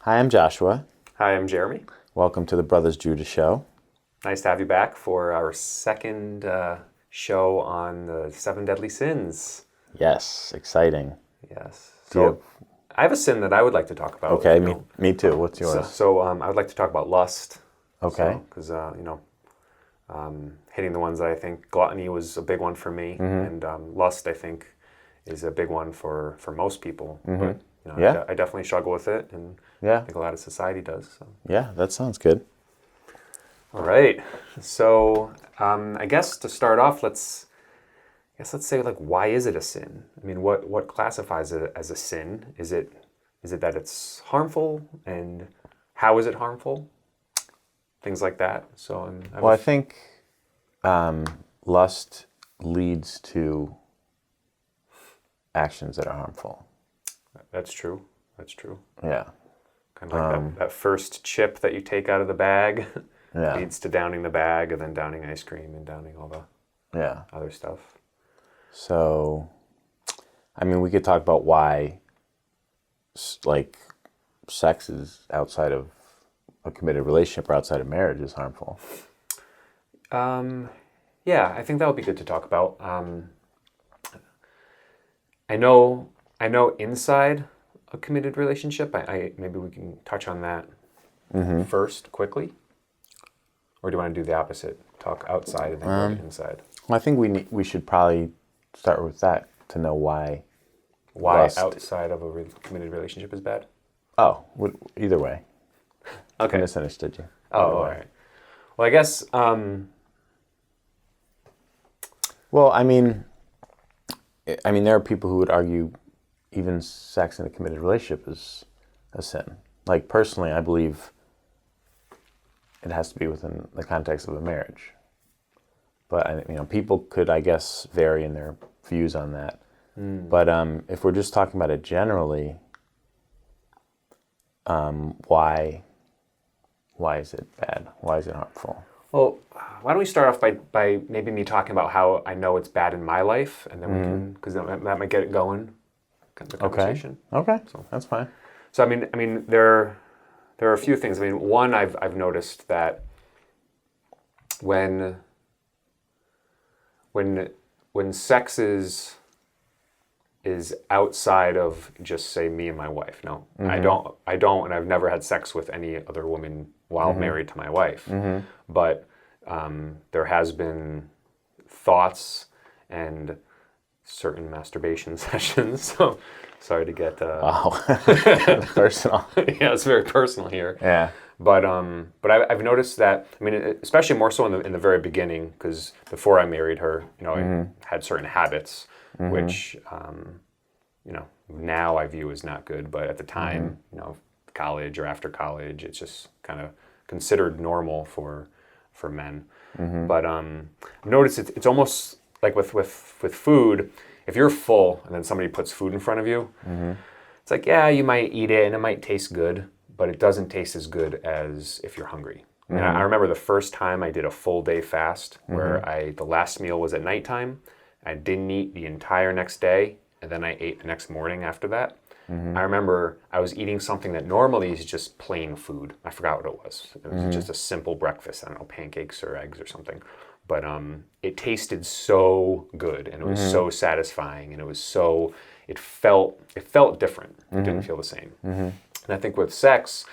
Hi, I'm Joshua. Hi, I'm Jeremy. Welcome to the Brothers Judah Show. Nice to have you back for our second show on the seven deadly sins. Yes, exciting. Yes. Do you So I have a sin that I would like to talk about. Okay, me too. What's yours? I would like to talk about lust. Okay. Because, hitting the ones that I think gluttony was a big one for me, and lust, I think, is a big one for most people. But, Yeah. I definitely struggle with it, and I Yeah. think a lot of society does. So. Yeah, that sounds good. All right. So I guess to start off, let's say like, why is it a sin? I mean, what classifies it as a sin? Is it that it's harmful, and how is it harmful? Things like that. So I think lust leads to actions that are harmful. That's true. That's true. Yeah. Kind of like that first chip that you take out of the bag Yeah. leads to downing the bag, and then downing ice cream, and downing all the Yeah. other stuff. So, I mean, we could talk about why, like, sex is outside of a committed relationship or outside of marriage is harmful. Yeah, I think that would be good to talk about. I know inside a committed relationship, I maybe we can touch on that first quickly, or do you want to do the opposite? Talk outside and then go to inside. Well, I think we should probably start with that to know why. Why Lust. outside of a committed relationship is bad? Oh, either way. Okay. I misunderstood you. Oh, all right. Well, I guess. Well, I mean, there are people who would argue even sex in a committed relationship is a sin. Like, personally, I believe it has to be within the context of a marriage. But, people could, I guess, vary in their views on that. But if we're just talking about it generally, why is it bad? Why is it harmful? Well, why don't we start off by maybe me talking about how I know it's bad in my life, and then we can, because that might get it going, the conversation. Okay, that's fine. So I mean, there are a few things. I mean, one, I've noticed that when sex is outside of just, say, me and my wife. No, I don't, and I've never had sex with any other woman while married to my wife. But there has been thoughts and certain masturbation sessions. So sorry to get Wow, personal. yeah, it's very personal here. Yeah. But I've noticed that, I mean, especially more so in the very beginning, because before I married her, I had certain habits, which, now I view as not good. But at the time, college or after college, it's just kind of considered normal for men. But I've noticed it's almost like with food. If you're full and then somebody puts food in front of you, it's like, yeah, you might eat it and it might taste good, but it doesn't taste as good as if you're hungry. And I remember the first time I did a full day fast where the last meal was at nighttime. I didn't eat the entire next day, and then I ate the next morning after that. I remember I was eating something that normally is just plain food. I forgot what it was. It was just a simple breakfast. I don't know, pancakes or eggs or something. But it tasted so good, and it was so satisfying, and it felt different. It didn't feel the same. And I think with sex,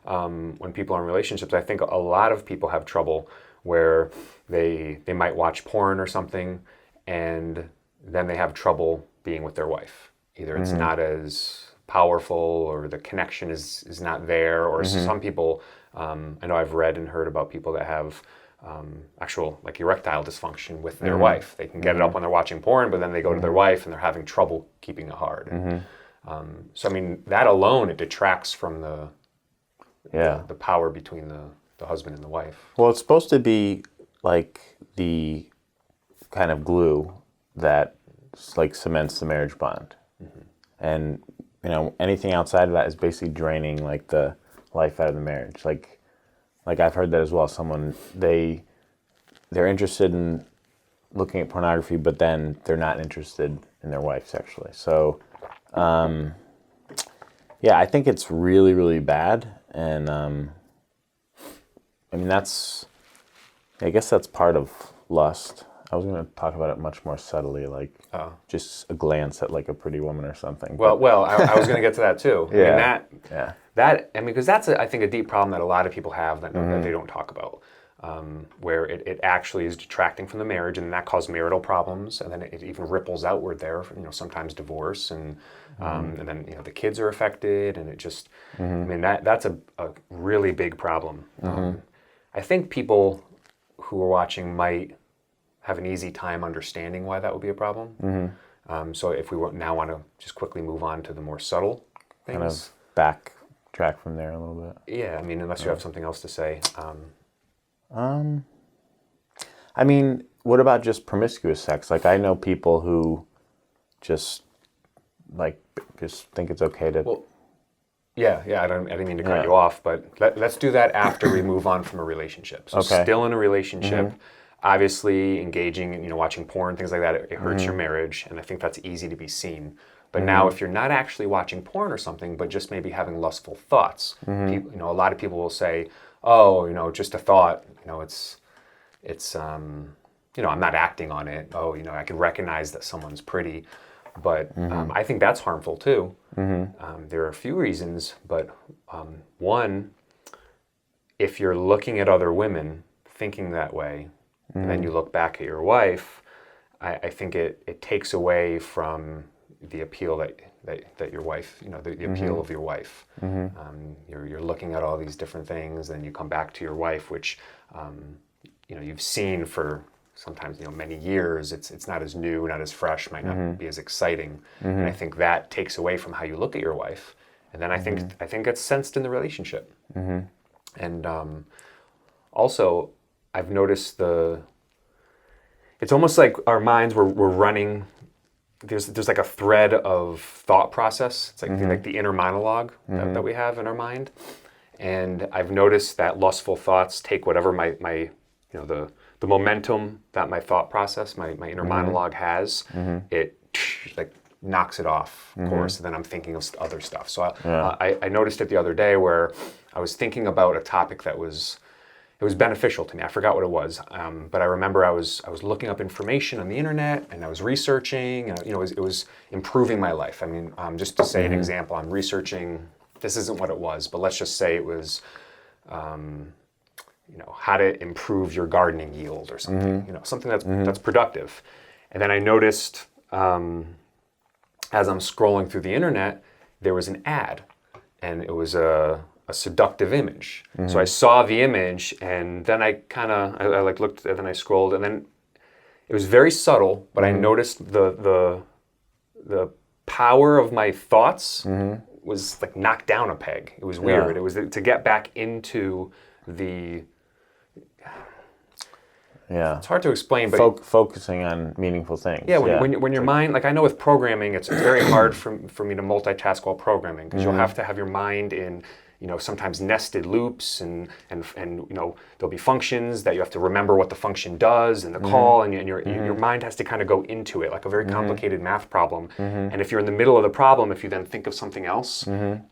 when people are in relationships, I think a lot of people have trouble where they might watch porn or something, and then they have trouble being with their wife. Either it's not as powerful, or the connection is not there, or some people, I know I've read and heard about people that have actual like erectile dysfunction with their wife. They can get it up when they're watching porn, but then they go to their wife and they're having trouble keeping it hard. So I mean, that alone, it detracts from the power between the husband and the wife. Well, it's supposed to be like the kind of glue that like cements the marriage bond. And anything outside of that is basically draining like the life out of the marriage. Like I've heard that as well. Someone they're interested in looking at pornography, but then they're not interested in their wife sexually. So Yeah, I think it's really, really bad. And I mean, I guess that's part of lust. I was going to talk about it much more subtly, like just a glance at like a pretty woman or something. Well, I was going to get to that too. I mean, Yeah. I mean, because that's, I think, a deep problem that a lot of people have that they don't talk about, where it actually is detracting from the marriage, and that causes marital problems, and then it even ripples outward there, sometimes divorce, and then, the kids are affected, and it just, I mean, that's a really big problem. I think people who are watching might have an easy time understanding why that would be a problem. So if we now want to just quickly move on to the more subtle things. Kind of backtrack from there a little bit. Yeah, I mean, unless you have something else to say. I mean, what about just promiscuous sex? Like, I know people who just think it's okay to... Well, yeah, I didn't mean to cut you off, but let's do that after we move on from a relationship. So still in a relationship, obviously engaging in, watching porn, things like that, it hurts your marriage, and I think that's easy to be seen. But now if you're not actually watching porn or something, but just maybe having lustful thoughts, people, a lot of people will say, oh, just a thought, it's I'm not acting on it. Oh, I can recognize that someone's pretty. But I think that's harmful too. There are a few reasons, but one, if you're looking at other women thinking that way, and then you look back at your wife, I think it takes away from the appeal that your wife, the appeal of your wife. You're looking at all these different things, and you come back to your wife, which you've seen for sometimes many years. It's not as new, not as fresh, might not be as exciting. And I think that takes away from how you look at your wife. And then I think it's sensed in the relationship. And also, I've noticed it's almost like our minds we're running. There's like a thread of thought process. It's like the inner monologue that we have in our mind. And I've noticed that lustful thoughts take whatever my the momentum that my thought process, my inner monologue has, it like knocks it off course, and then I'm thinking of other stuff. So I noticed it the other day where I was thinking about a topic that was beneficial to me. I forgot what it was, but I remember I was looking up information on the internet, and I was researching, and it was improving my life. I mean, just to say an example, I'm researching. This isn't what it was, but let's just say it was. How to improve your gardening yield or something, something that's productive. And then I noticed as I'm scrolling through the internet, there was an ad, and it was a seductive image. So I saw the image, and then I looked, and then I scrolled, and then it was very subtle, but I noticed the power of my thoughts was like knocked down a peg. It was weird. It was to get back into the... Yeah, it's hard to explain, but focusing on meaningful things. Yeah, when your mind, like I know with programming, it's very hard for me to multitask while programming, because you'll have to have your mind in sometimes nested loops, and there'll be functions that you have to remember what the function does and the call, and your mind has to kind of go into it like a very complicated math problem. And if you're in the middle of the problem, if you then think of something else,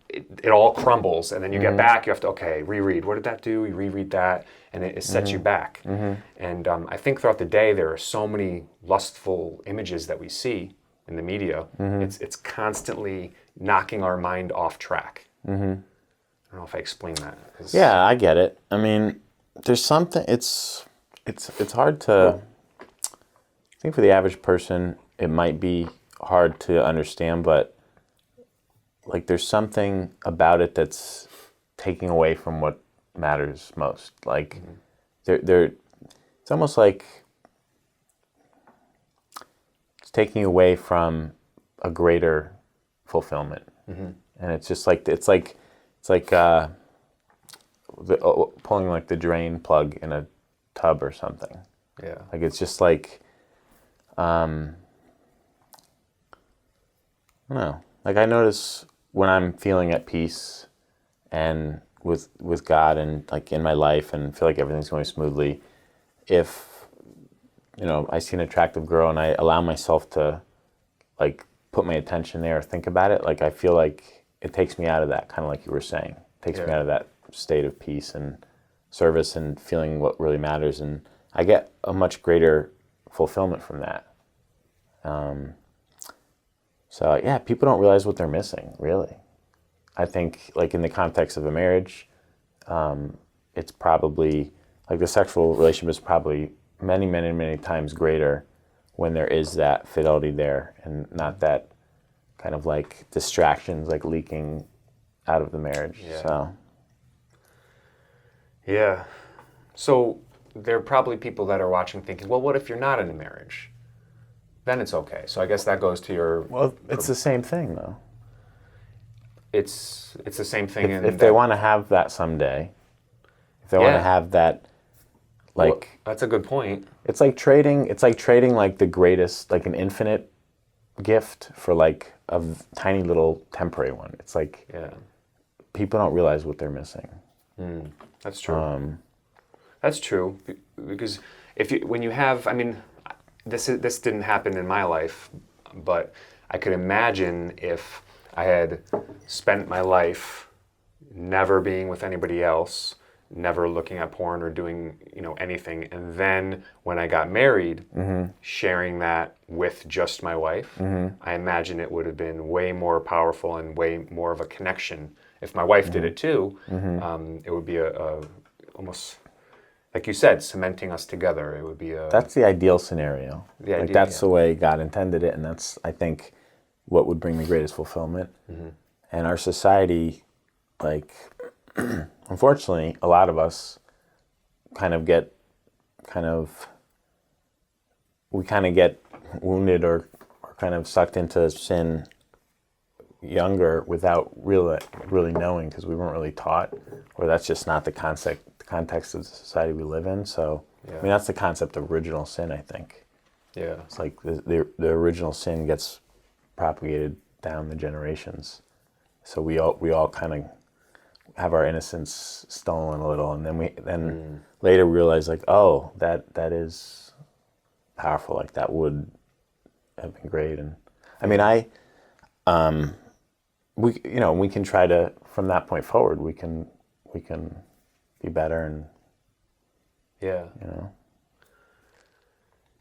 it all crumbles, and then you get back, you have to reread. What did that do? You reread that, and it sets you back. And I think throughout the day there are so many lustful images that we see in the media. It's constantly knocking our mind off track. I don't know if I explained that. Yeah, I get it. I mean, there's something. It's hard to. I think for the average person, it might be hard to understand, but like there's something about it that's taking away from what matters most. Like it's almost like it's taking away from a greater fulfillment, and it's just like it's like pulling like the drain plug in a tub or something. Yeah. Like it's just like, I don't know. Like I notice when I'm feeling at peace and with God and like in my life and feel like everything's going smoothly, if I see an attractive girl and I allow myself to like put my attention there or think about it, like I feel like it takes me out of that, kind of like you were saying. It takes me Yeah. out of that state of peace and service and feeling what really matters. And I get a much greater fulfillment from that. So yeah, people don't realize what they're missing, really. I think, like, in the context of a marriage, it's probably, like, the sexual relationship is probably many, many, many times greater when there is that fidelity there and not that kind of, like, distractions, like, leaking out of the marriage. Yeah. So Yeah. So there are probably people that are watching thinking, well, what if you're not in a marriage? Then it's okay. So I guess that goes to your... well, it's the same thing, though. It's the same thing. If they want to have that someday, if they want to have that, like, well, that's a good point. it's like trading. It's like trading, like, the greatest, like, an infinite gift for, like, a tiny little temporary one. It's like, Yeah. people don't realize what they're missing. That's true. That's true, because when you have, I mean, this didn't happen in my life, but I could imagine if I had spent my life never being with anybody else, never looking at porn or doing, anything, and then when I got married, sharing that with just my wife, I imagine it would have been way more powerful and way more of a connection. If my wife did it too, it would be a almost, like you said, cementing us together. It would be a... That's the ideal scenario. idea, That's yeah. the way God intended it, and that's, I think, what would bring the greatest fulfillment. And our society, like, unfortunately, a lot of us we kind of get wounded or kind of sucked into sin younger without really knowing, because we weren't really taught, or that's just not the context of the society we live in. So, Yeah. I mean, that's the concept of original sin, I think. Yeah. It's like the original sin gets propagated down the generations. So we all kind of have our innocence stolen a little, and then later we realize, like, oh, that is powerful. Like, that would have been great. And I mean, we can try to, from that point forward, we can be better, and Yeah.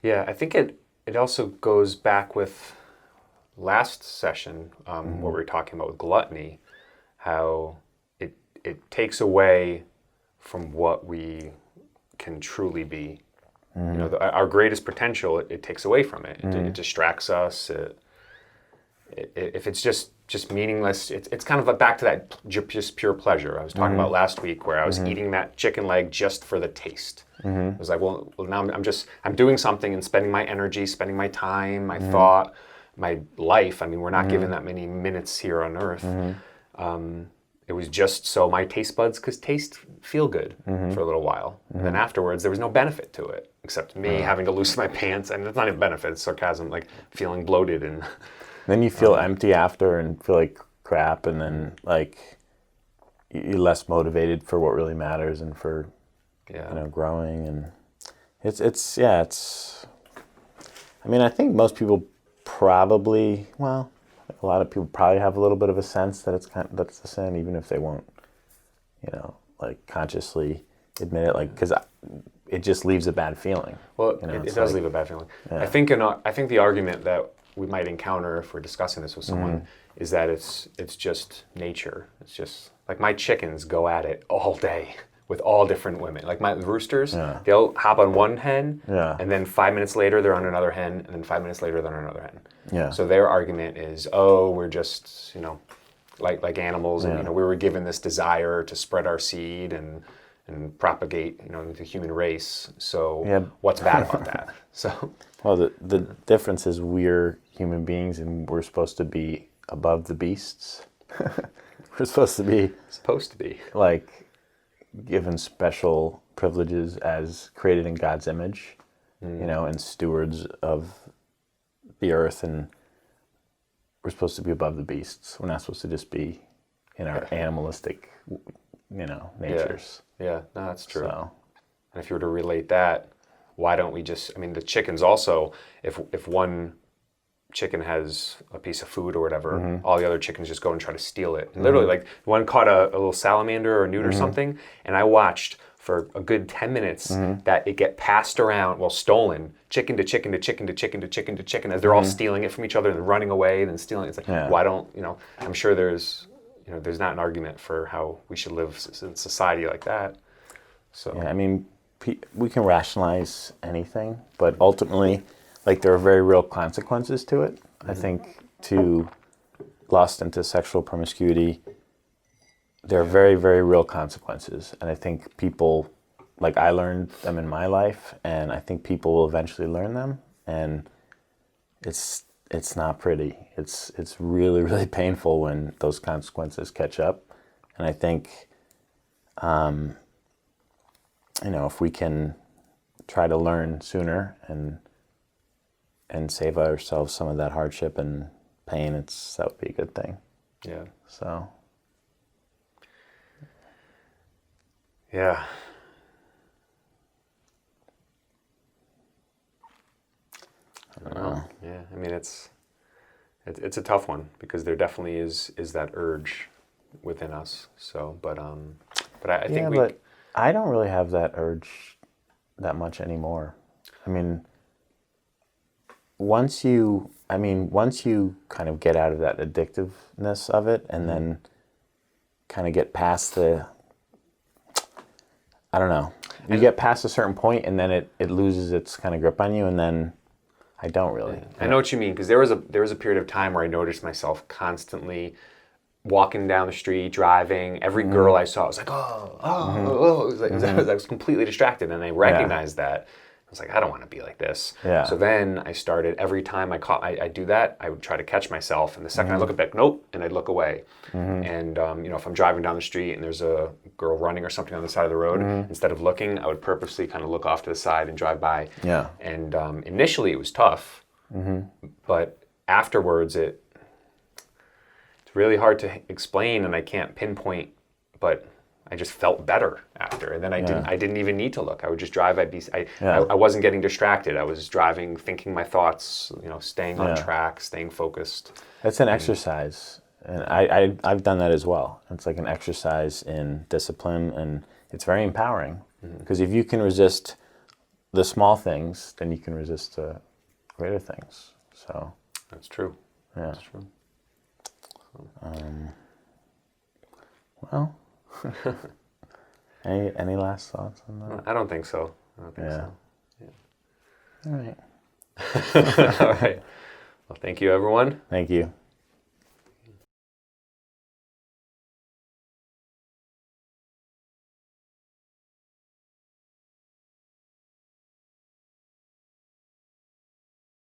Yeah, I think it also goes back with last session, what we were talking about with gluttony, how it takes away from what we can truly be. Our greatest potential, it takes away from it. It distracts us. If it's just meaningless, it's kind of like back to that just pure pleasure I was talking about last week, where I was eating that chicken leg just for the taste. It was like, well, now I'm doing something and spending my energy, spending my time, my thought, my life. I mean, we're not given that many minutes here on earth. It was just so my taste buds could feel good for a little while. And then afterwards, there was no benefit to it, except me having to loosen my pants. And it's not even benefit, it's sarcasm, like feeling bloated. And then you feel empty after and feel like crap, and then, like, you're less motivated for what really matters and for growing. And it's I mean, I think most people probably, well, a lot of people probably have a little bit of a sense that that's the sin, even if they won't, like, consciously admit it, like, because it just leaves a bad feeling. Well, it does leave a bad feeling. Yeah. I think the argument that we might encounter if we're discussing this with someone is that it's just nature. It's just like my chickens go at it all day with all different women. Like my roosters, they'll hop on one hen, and then 5 minutes later they're on another hen, and then 5 minutes later they're on another hen. Yeah. So their argument is, oh, we're just like animals, and we were given this desire to spread our seed and propagate the human race. So what's bad about that? So well, the difference is we're human beings and we're supposed to be above the beasts. We're supposed to be like given special privileges as created in God's image, and stewards of the earth, and we're supposed to be above the beasts. We're not supposed to just be in our animalistic, natures. Yeah, no, that's true. So, and if you were to relate that, why don't we just, I mean, the chickens also, if one chicken has a piece of food or whatever, all the other chickens just go and try to steal it. And literally, like one caught a little salamander or a newt or something, and I watched for a good 10 minutes that it get passed around, well, stolen, chicken to chicken to chicken to chicken to chicken to chicken, as they're all stealing it from each other and running away and then stealing it. It's like, why don't, I'm sure there's not an argument for how we should live in society like that. So Yeah, I mean, we can rationalize anything, but ultimately, like, there are very real consequences to it. I think to lust and to sexual promiscuity, there are very, very real consequences. And I think people, like, I learned them in my life, and I think people will eventually learn them. And it's not pretty. It's really, really painful when those consequences catch up. And I think, if we can try to learn sooner and save ourselves some of that hardship and pain, that would be a good thing. yeah. So. Yeah. I don't know. Yeah. I mean, it's a tough one because there definitely is that urge within us. So, but I think but I don't really have that urge that much anymore. I mean, once you kind of get out of that addictiveness of it and then kind of get past I don't know. You get past a certain point and then it loses its kind of grip on you, and then I don't really. I know what you mean, because there was a period of time where I noticed myself constantly walking down the street, driving. Every girl I saw, I was like, oh. It was like, I was completely distracted, and I recognized that. I was like, I don't want to be like this. Yeah. So then I started, every time I do that, I would try to catch myself. And the second I look at back, nope, and I'd look away. And, if I'm driving down the street and there's a girl running or something on the side of the road, instead of looking, I would purposely kind of look off to the side and drive by. Yeah. And initially it was tough, but afterwards it's really hard to explain, and I can't pinpoint, but I just felt better after, and then I didn't even need to look. I would just drive. I wasn't getting distracted. I was driving, thinking my thoughts, staying on track, staying focused. It's an exercise, and I've done that as well. It's like an exercise in discipline, and it's very empowering, because if you can resist the small things, then you can resist the greater things. So that's true. Yeah, that's true. Well. Any last thoughts on that? I don't think so. So. Yeah. All right. All right. Well, thank you, everyone. Thank you.